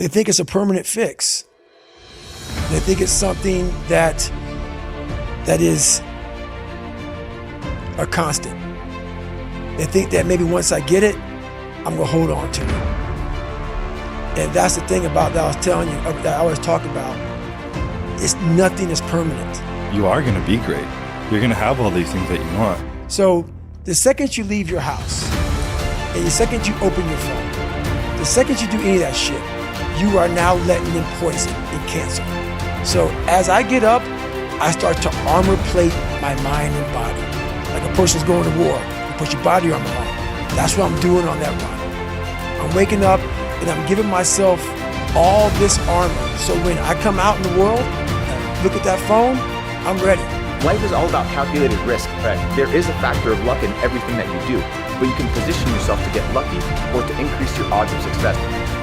They think it's a permanent fix. They think it's something that is a constant. They think that maybe once I get it, I'm gonna hold on to it. And that's the thing about that I was telling you, that I always talk about. It's nothing is permanent. You are gonna be great. You're gonna have all these things that you want. So the second you leave your house, and the second you open your phone, the second you do any of that shit, you are now letting in poison and cancer. So as I get up, I start to armor plate my mind and body. Like a person's going to war, you put your body armor on. That's what I'm doing on that run. I'm waking up and I'm giving myself all this armor. So when I come out in the world, and look at that phone, I'm ready. Life is all about calculated risk, but there is a factor of luck in everything that you do. But you can position yourself to get lucky or to increase your odds of success.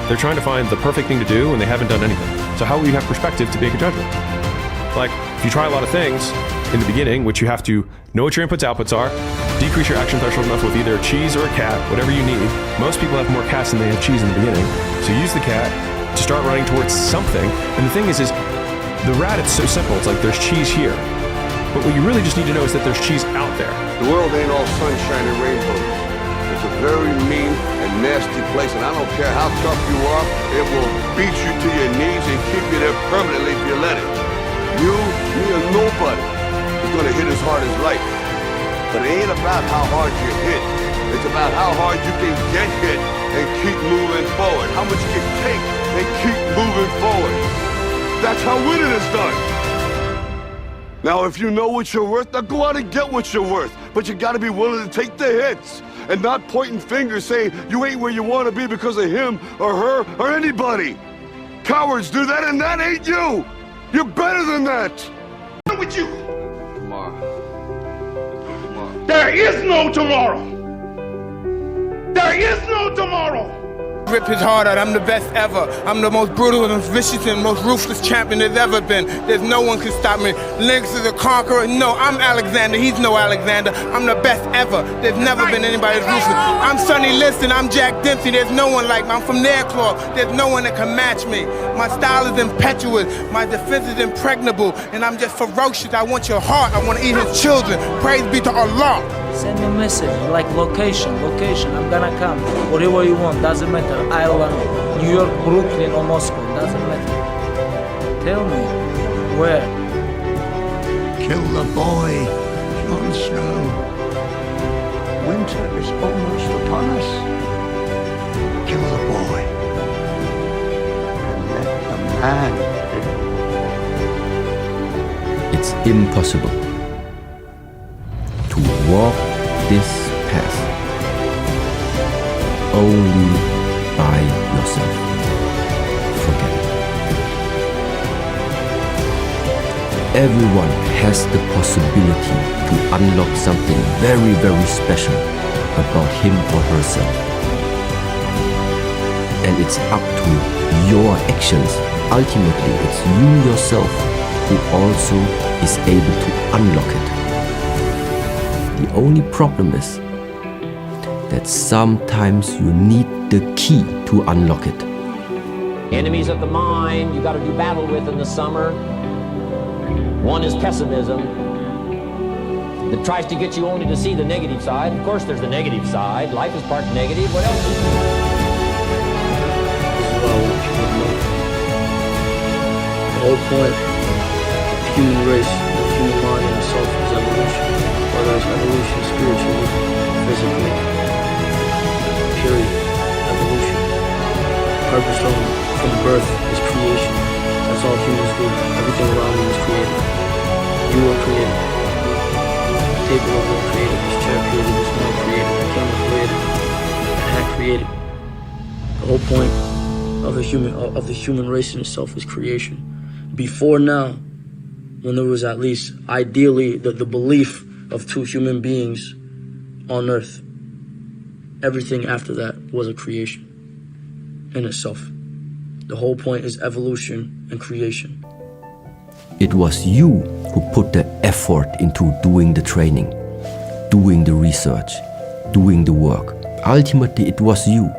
They're trying to find the perfect thing to do and they haven't done anything. So how will you have perspective to make a judgment? Like, if you try a lot of things in the beginning, which you have to know what your inputs, outputs are, decrease your action threshold enough with either a cheese or a cat, whatever you need. Most people have more cats than they have cheese in the beginning. So use the cat to start running towards something. And the thing is the rat, it's so simple. It's like there's cheese here. But what you really just need to know is that there's cheese out there. The world ain't all sunshine and rainbows. It's a very mean and nasty place, and I don't care how tough you are, it will beat you to your knees and keep you there permanently if you let it. You, me, or nobody is gonna hit as hard as life. But it ain't about how hard you hit. It's about how hard you can get hit and keep moving forward. How much you can take and keep moving forward. That's how winning is done. Now, if you know what you're worth, now go out and get what you're worth. But you gotta be willing to take the hits and not pointing fingers saying you ain't where you wanna be because of him or her or anybody. Cowards do that, and that ain't you. You're better than that. What's with you? There is no tomorrow. There is no tomorrow. Rip his heart out. I'm the best ever. I'm the most brutal and vicious and most ruthless champion there's ever been. There's no one can stop me. Lynx is a conqueror. No, I'm Alexander. He's no Alexander. I'm the best ever. There's never been anybody as ruthless. I'm Sonny Liston. I'm Jack Dempsey. There's no one like me. I'm from Nairclaw. There's no one that can match me. My style is impetuous. My defense is impregnable. And I'm just ferocious. I want your heart. I want to eat his children. Praise be to Allah. Send me a message, like location, I'm gonna come. Whatever you want, doesn't matter. Ireland, New York, Brooklyn, or Moscow, doesn't matter. Tell me, where? Kill the boy, Jon Snow. Winter is almost upon us. Kill the boy. And let the man live. It's impossible to walk this path only by yourself. Forget it. Everyone has the possibility to unlock something very, very special about him or herself. And it's up to your actions. Ultimately, it's you yourself who also is able to unlock it. The only problem is that sometimes you need the key to unlock it. Enemies of the mind you got to do battle with in the summer. One is pessimism that tries to get you only to see the negative side. Of course there's the negative side. Life is part negative. What else is there? The whole point of the human race, the human mind and soul is evolution. Whether it's evolution spiritually, physically, period, evolution. Purpose from birth is creation. That's all humans do. Everything around you is created. You were created. The table over there created. This chair created. This man created. The camera created. The hat created. The whole point of the human race in itself is creation. Before now, when there was at least ideally the belief of two human beings on earth, everything after that was a creation in itself. The whole point is evolution and creation. It was you who put the effort into doing the training, doing the research, doing the work. Ultimately, it was you.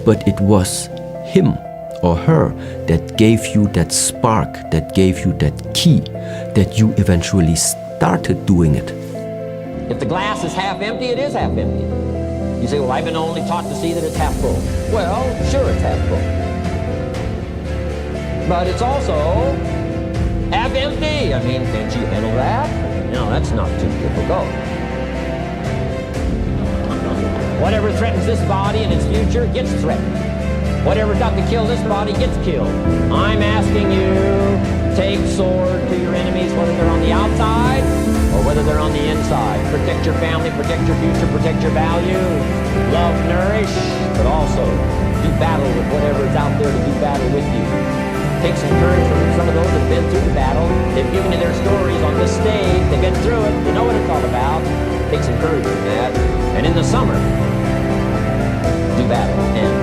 But it was him or her that gave you that spark, that gave you that key, that you eventually started doing it? If the glass is half empty, it is half empty. You say, well, I've been only taught to see that it's half full. Well, sure, it's half full. But it's also half empty. I mean, can't you handle that? No, that's not too difficult. Whatever threatens this body and its future gets threatened. Whatever's got to kill this body gets killed. I'm asking you, take sword to your enemies, whether they're on the outside or whether they're on the inside. Protect your family, protect your future, protect your values. Love, nourish, but also do battle with whatever is out there to do battle with you. Take some courage from some of those that have been through the battle. They've given you their stories on this stage. They've been through it. They know what it's all about. Take some courage from that. And in the summer, do battle. And